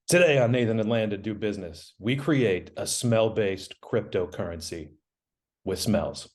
Today on Nathan and Landon Do Business, we create a smell-based cryptocurrency with smells.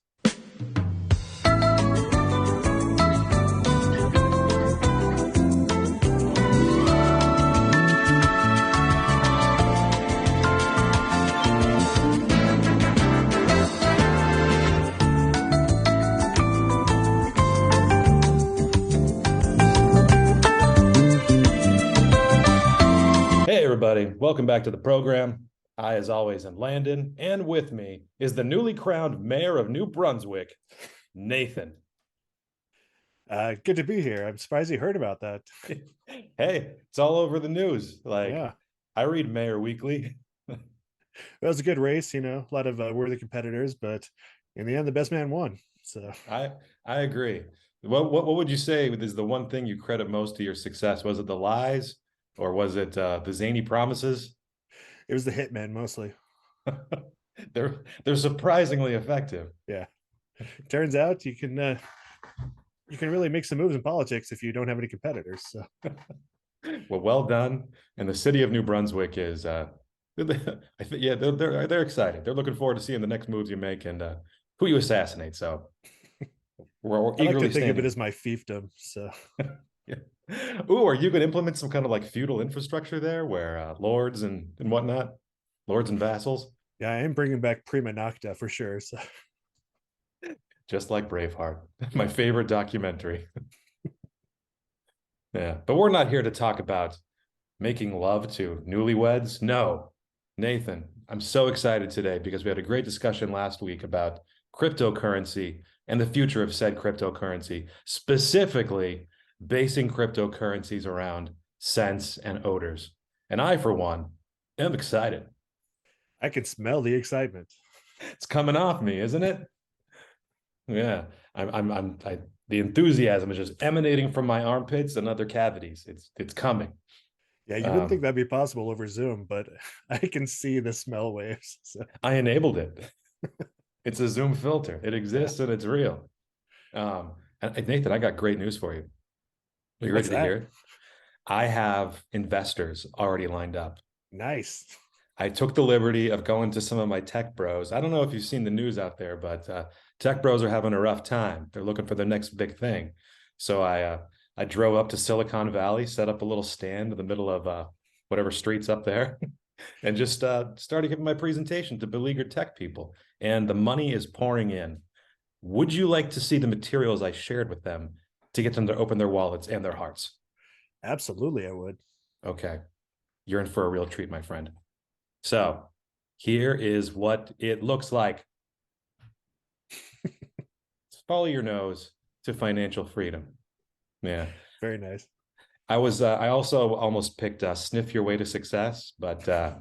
Hey, everybody. Welcome back to the program. I, as always, am Landon, and with me is the newly crowned mayor of New Brunswick, Nathan. Good to be here. I'm surprised you heard about that. Hey, it's all over the news. Yeah, I read Mayor Weekly. that was a good race. A lot of worthy competitors, but in the end, the best man won. So I agree. What would you say is the one thing you credit most to your success? Was it the lies, or was it the zany promises? it was the hitman mostly. They're surprisingly effective. Yeah, turns out you can really make some moves in politics if you don't have any competitors. So Well done. And the city of New Brunswick is, yeah, they're excited. They're looking forward to seeing the next moves you make and who you assassinate. So we're I like to eagerly think of it standing. as my fiefdom. So Yeah. Ooh, are you going to implement some kind of like feudal infrastructure there, where lords and whatnot, lords and vassals, yeah, I am bringing back prima nocta for sure. So just like Braveheart, my yeah, favorite documentary. Yeah, but we're not here to talk about making love to newlyweds. No, Nathan, I'm so excited today because we had a great discussion last week about cryptocurrency and the future of said cryptocurrency, specifically basing cryptocurrencies around scents and odors. And I, for one, am excited. I can smell the excitement. It's coming off me, isn't it? Yeah, the enthusiasm is just emanating from my armpits and other cavities. It's coming. Yeah, you wouldn't think Um, that'd be possible over Zoom, but I can see the smell waves. So I enabled it. It's a Zoom filter. It yeah, exists and it's real. And Nathan, I got great news for you. Are you what's ready to hear that? it? I have investors already lined up. Nice. I took the liberty of going to some of my tech bros. I don't know if you've seen the news out there, but tech bros are having a rough time. They're looking for their next big thing. So I drove up to Silicon Valley, set up a little stand in the middle of whatever streets up there, and just started giving my presentation to beleaguered tech people. And the money is pouring in. Would you like to see the materials I shared with them to get them to open their wallets and their hearts? Absolutely, I would. Okay, you're in for a real treat, my friend. So here is what it looks like. Follow your nose to financial freedom. Yeah. Very nice. I also almost picked Sniff Your Way to Success, but I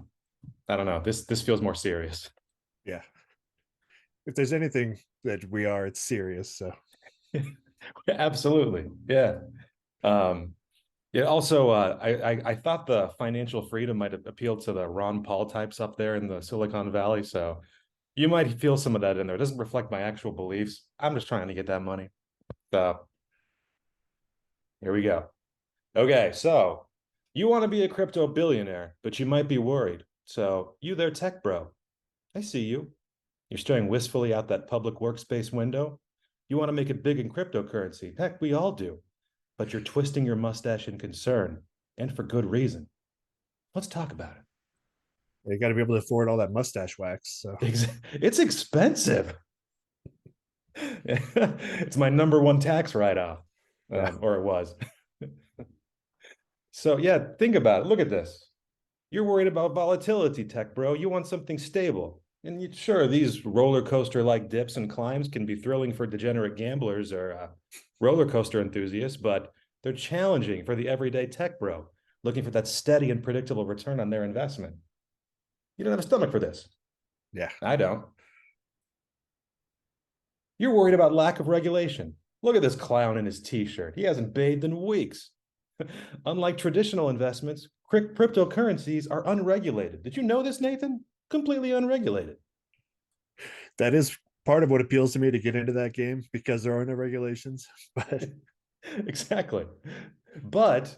don't know. This feels more serious. Yeah. If there's anything that we are, it's serious. So Absolutely. Yeah. Um, yeah. Also, I thought the financial freedom might appeal to the Ron Paul types up there in the Silicon Valley. So you might feel some of that in there. It doesn't reflect my actual beliefs. I'm just trying to get that money. So here we go. Okay, so you want to be a crypto billionaire, but you might be worried. So you there, tech bro. I see you. You're staring wistfully out that public workspace window. You want to make it big in cryptocurrency. Heck, we all do. But you're twisting your mustache in concern, and for good reason. Let's talk about you got to be able to afford all that mustache wax. So it. It's expensive. It's my number one tax write-off, yeah, or it was. So yeah, think about it. Look at this. You're worried about volatility, tech bro. You want something stable. And sure, these roller coaster like dips and climbs can be thrilling for degenerate gamblers or roller coaster enthusiasts, but they're challenging for the everyday tech bro looking for that steady and predictable return on their investment. You don't have a stomach for this. yeah. I don't. You're worried about lack of regulation. Look at this clown in his t-shirt. He hasn't bathed in weeks. Unlike traditional investments, cryptocurrencies are unregulated. Did you know this, Nathan? Completely unregulated. That is part of what appeals to me to get into that game because there are no regulations. But Exactly. But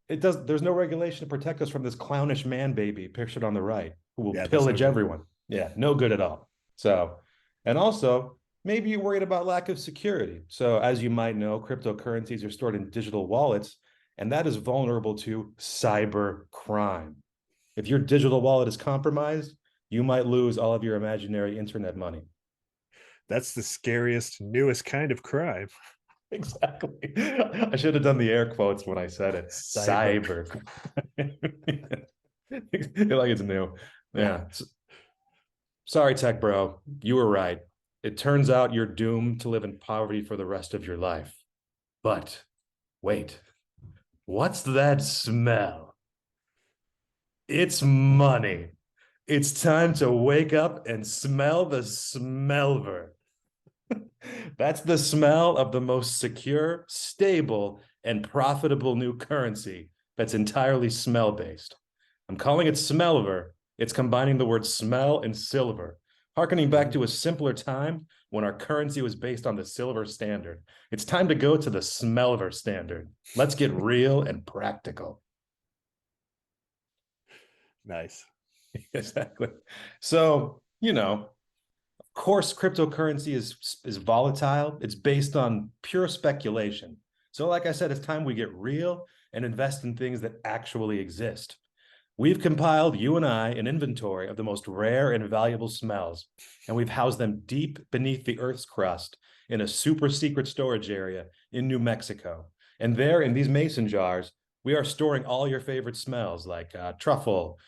it does. There's no regulation to protect us from this clownish man baby pictured on the right who will Yeah, that's no pillage good. everyone. Yeah, no good at all. So, and also maybe you're worried about lack of security. So, as you might know, cryptocurrencies are stored in digital wallets, and that is vulnerable to cyber crime. If your digital wallet is compromised, you might lose all of your imaginary internet money. That's the scariest, newest kind of crime. Exactly. I should have done the air quotes when I said it. Cyber. Cyber. Like it's new. Yeah. Yeah. Sorry, tech bro. You were right. It turns out you're doomed to live in poverty for the rest of your life. But wait, what's that smell? It's money. It's time to wake up and smell the Smellver. That's the smell of the most secure, stable, and profitable new currency that's entirely smell based. I'm calling it Smellver. It's combining the word smell and silver, harkening back to a simpler time when our currency was based on the silver standard. It's time to go to the Smellver standard. Let's get real and practical. Nice. Exactly. So, of course, cryptocurrency is volatile. It's based on pure speculation. So, like I said, it's time we get real and invest in things that actually exist. We've compiled, you and I, an inventory of the most rare and valuable smells, and we've housed them deep beneath the Earth's crust in a super secret storage area in New Mexico. And there, in these mason jars, we are storing all your favorite smells like truffle,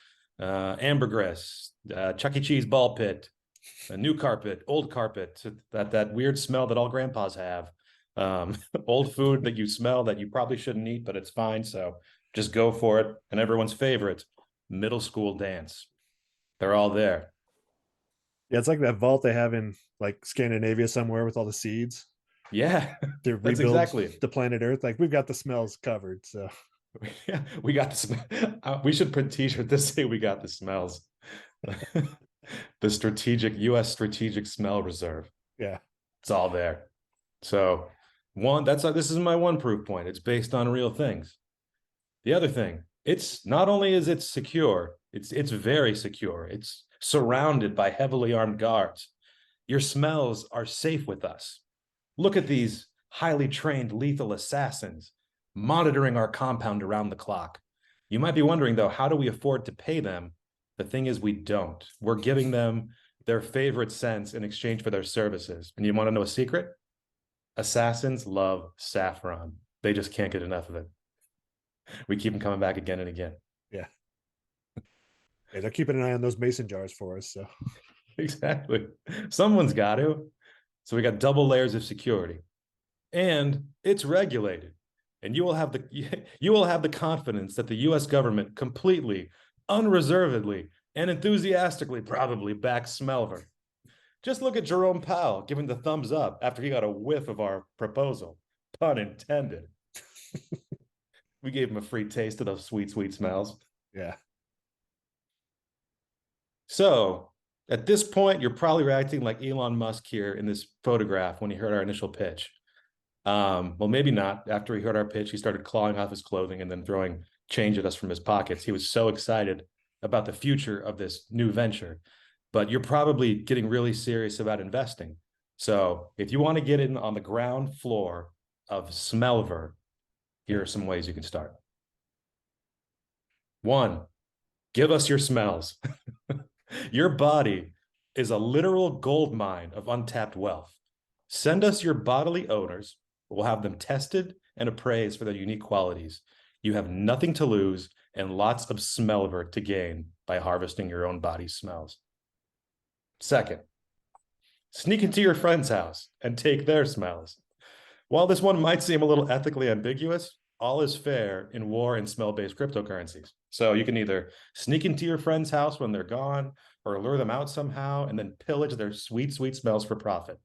ambergris, Chuck E. Cheese ball pit, a new carpet, old carpet, that weird smell that all grandpas have, old food that you smell that you probably shouldn't eat, but it's fine. So just go for it. And everyone's favorite, middle school dance. They're all there. Yeah, it's like that vault they have in like Scandinavia somewhere with all the seeds Yeah, to that's rebuild exactly it. the planet Earth. Like we've got the smells covered. So Yeah, we got this. We should print t-shirt that say we got the smells. The strategic U.S. strategic smell reserve. yeah. It's all there. So this is my one proof point. It's based on real things. The other thing, it's not only is it secure, it's very secure. It's surrounded by heavily armed guards. Your smells are safe with us. Look at these highly trained lethal assassins monitoring our compound around the clock. You might be wondering though, how do we afford to pay them? The thing is, we don't. We're giving them their favorite scents in exchange for their services. And you want to know a secret? Assassins love saffron. They just can't get enough of it. We keep them coming back again and again. Yeah. Yeah, they're keeping an eye on those mason jars for us. So Exactly. Someone's got to. So we got double layers of security. And it's regulated. And you will have the confidence that the US government completely, unreservedly, and enthusiastically probably backs Smellver. Just look at Jerome Powell giving the thumbs up after he got a whiff of our proposal. Pun intended. We gave him a free taste of those sweet, sweet smells. yeah. So at this point, you're probably reacting like Elon Musk here in this photograph when he heard our initial pitch. Well, maybe not. After he heard our pitch, he started clawing off his clothing and then throwing change at us from his pockets. He was so excited about the future of this new venture. But you're probably getting really serious about investing. So if you want to get in on the ground floor of Smellver, here are some ways you can start. One, give us your smells. Your body is a literal gold mine of untapped wealth. Send us your bodily odors. We'll have them tested and appraised for their unique qualities. You have nothing to lose and lots of Smellver to gain by harvesting your own body's smells. Second, sneak into your friend's house and take their smells. While this one might seem a little ethically ambiguous, all is fair in war and smell-based cryptocurrencies. So you can either sneak into your friend's house when they're gone or lure them out somehow and then pillage their sweet, sweet smells for profit.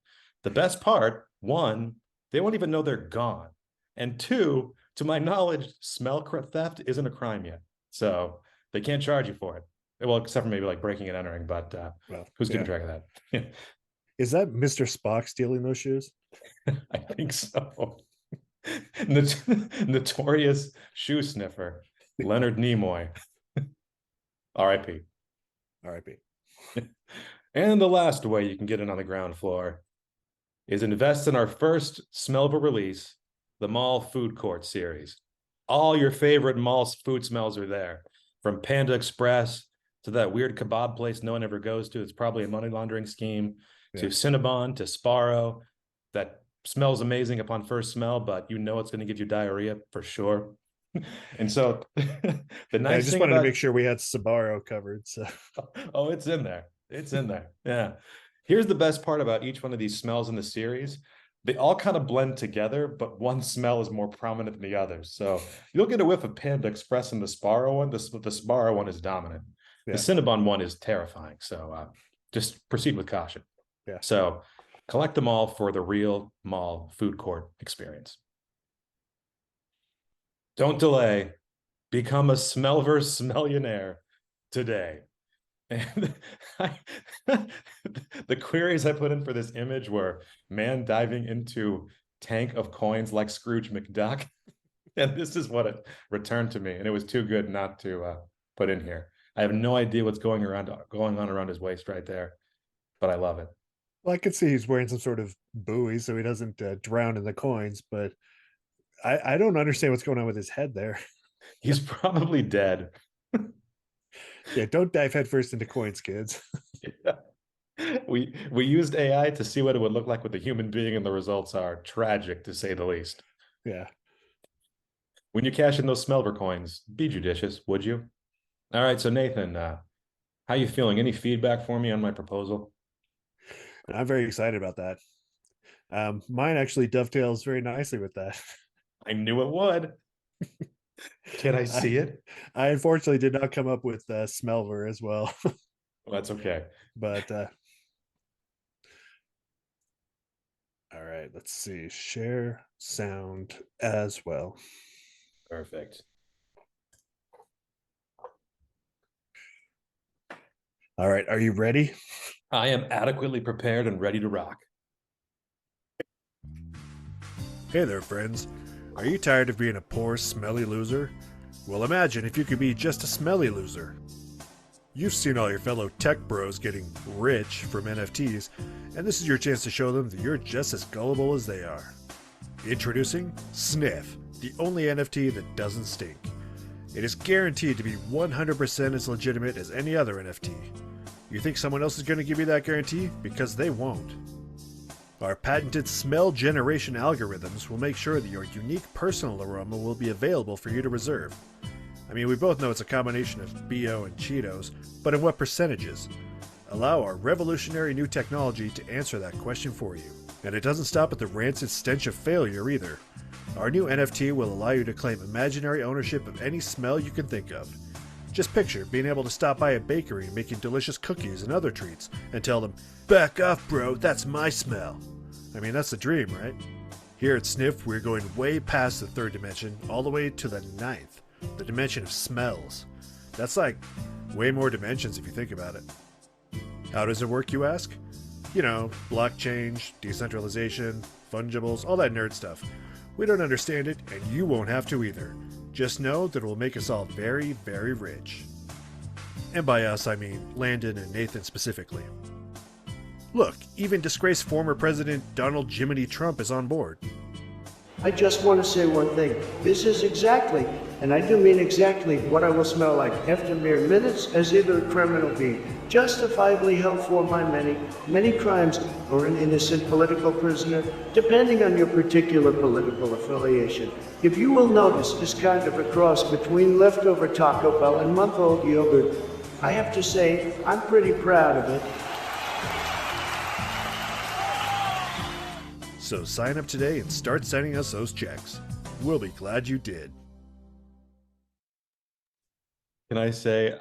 The best part, one, they won't even know they're gone. And two, to my knowledge, smell theft isn't a crime yet. So they can't charge you for it. Well, except for maybe like breaking and entering, but Well, who's yeah. keeping track of that? Is that Mr. Spock stealing those shoes? I think so. Notorious shoe sniffer, Leonard Nimoy, R.I.P. R.I.P. And the last way you can get in on the ground floor is invest in our first Smellver release, the Mall Food Court series. All your favorite mall food smells are there, from Panda Express to that weird kebab place no one ever goes to. It's probably a money laundering scheme, to Yeah. Cinnabon, to Sparrow, that smells amazing upon first smell, but you know it's going to give you diarrhea for sure. And so the I nice just thing wanted to about make sure we had Sabaro covered. So oh, it's in there. It's in there. Yeah. Here's the best part about each one of these smells in the series. They all kind of blend together, but one smell is more prominent than the others. So you'll get a whiff of Panda Express in the Sparrow one. The Sparrow one is dominant. The yeah, Cinnabon one is terrifying. So just proceed with caution. yeah. So collect them all for the real mall food court experience. Don't delay. Become a Smellver Smellionaire today. And I, the queries I put in for this image were man diving into tank of coins like Scrooge McDuck. And this is what it returned to me. And it was too good not to put in here. I have no idea what's going on around his waist right there, but I love it. Well, I could see he's wearing some sort of buoy so he doesn't drown in the coins, but I don't understand what's going on with his head there. He's probably dead. Yeah, don't dive headfirst into coins, kids. We used AI to see what it would look like with a human being, and the results are tragic to say the least. Yeah. When you cash in those Smelver coins, be judicious, would you? All right, so Nathan, how you feeling? Any feedback for me on my proposal? I'm very excited about that. Mine actually dovetails very nicely with that. I knew it would. Can I I, see it? I unfortunately did not come up with Smellver as well, Well, that's okay. but all right, let's see. Share sound as well. Perfect. All right, are you ready? I am adequately prepared and ready to rock. Hey there, friends. Are you tired of being a poor, smelly loser? Well, imagine if you could be just a smelly loser. You've seen all your fellow tech bros getting rich from NFTs, and this is your chance to show them that you're just as gullible as they are. Introducing Sniff, the only NFT that doesn't stink. It is guaranteed to be 100% as legitimate as any other NFT. You think someone else is going to give you that guarantee? Because they won't. Our patented smell generation algorithms will make sure that your unique personal aroma will be available for you to reserve. I mean, we both know it's a combination of BO and Cheetos, but in what percentages? Allow our revolutionary new technology to answer that question for you. And it doesn't stop at the rancid stench of failure either. Our new NFT will allow you to claim imaginary ownership of any smell you can think of. Just picture being able to stop by a bakery making delicious cookies and other treats and tell them, "Back off, bro, that's my smell." I mean, that's the dream, right? Here at Sniff, we're going way past the third dimension, all the way to the ninth, the dimension of smells. That's like way more dimensions if you think about it. How does it work, you ask? You know, blockchain, decentralization, fungibles, all that nerd stuff. We don't understand it, and you won't have to either. Just know that it will make us all very, very rich. And by us, I mean Landon and Nathan specifically. Look, even disgraced former President Donald Jiminy Trump is on board. I just want to say one thing. This is exactly, and I do mean exactly, what I will smell like after mere minutes as either a criminal being justifiably held for my many, many crimes or an innocent political prisoner, depending on your particular political affiliation. If you will notice this kind of a cross between leftover Taco Bell and month-old yogurt, I have to say, I'm pretty proud of it. So sign up today and start sending us those checks. We'll be glad you did. Can I say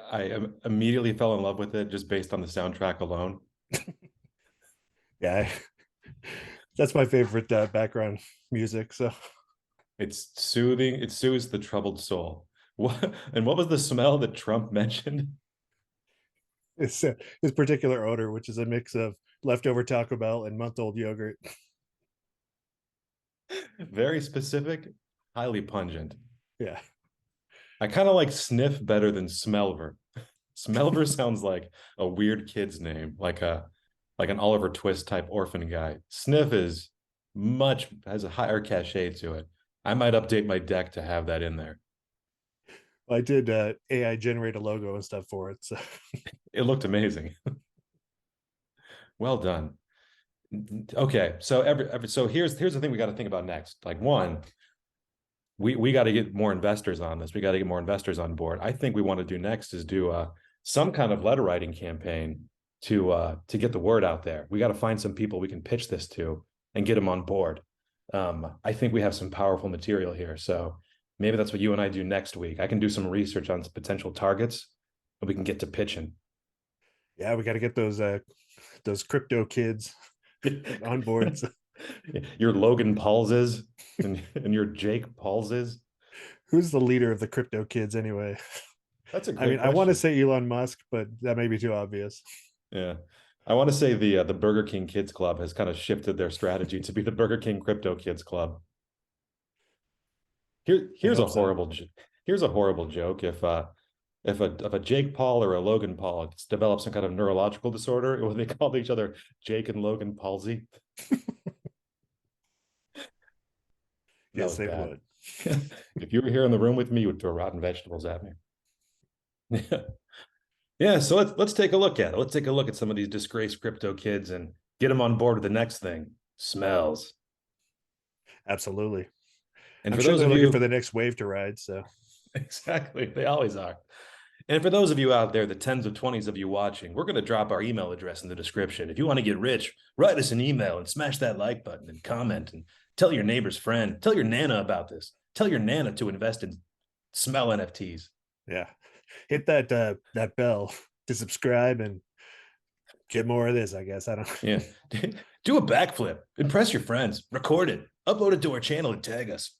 immediately fell in love with it just based on the soundtrack alone? Yeah, that's my favorite background music. So It's soothing. It soothes the troubled soul. What was the smell that Trump mentioned? it's his particular odor, which is a mix of leftover Taco Bell and month-old yogurt. Very specific, highly pungent. Yeah. I kind of like Sniff better than Smellver. Smellver sounds like a weird kid's name, like an Oliver Twist type orphan guy. Sniff is much has a higher cachet to it. I might update my deck to have that in there. I did AI generate a logo and stuff for it. So It looked amazing. Well done. Okay, so so here's the thing we got to think about next. Like one, we got to get more investors on this. We got to get more investors on board. I think we want to do next is do some kind of letter writing campaign to get the word out there. We got to find some people we can pitch this to and get them on board. I think we have some powerful material here. So maybe that's what you and I do next week. I can do some research on some potential targets and we can get to pitching. yeah, we got to get those crypto kids on board. So Your Logan Pauls is and your Jake Pauls is. who's the leader of the crypto kids anyway? That's a I great mean, I want to question. say Elon Musk, but that may be too obvious. Yeah. I want to say the Burger King Kids Club has kind of shifted their strategy to be the Burger King Crypto Kids Club. I Here's a hope so. here's a horrible joke. If a Jake Paul or a Logan Paul develops some kind of neurological disorder, will they call each other Jake and Logan palsy? That Yes, was they bad. would. If you were here in the room with me, you would throw rotten vegetables at me. Yeah, so let's take a look at it. Let's take a look at some of these disgraced crypto kids and get them on board with the next thing. Smells. Absolutely. And I'm for sure those they're of looking for you, the next wave to ride. So exactly, they always are. And for those of you out there, the tens of 20s of you watching, we're going to drop our email address in the description. If you want to get rich, write us an email and smash that like button and comment and tell your neighbor's friend, tell your Nana about this. Tell your Nana to invest in smell NFTs. yeah, hit that bell to subscribe and get more of this. I guess I don't. Yeah. Do a backflip, impress your friends, record it, upload it to our channel and tag us.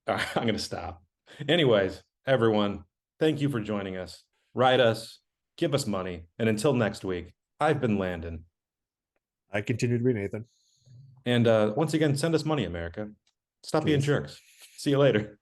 All right, I'm going to stop. Anyways, everyone, thank you for joining us. Write us, give us money. And until next week, I've been Landon. I continue to be Nathan. And once again, send us money, America. Stop being Please. jerks. See you later.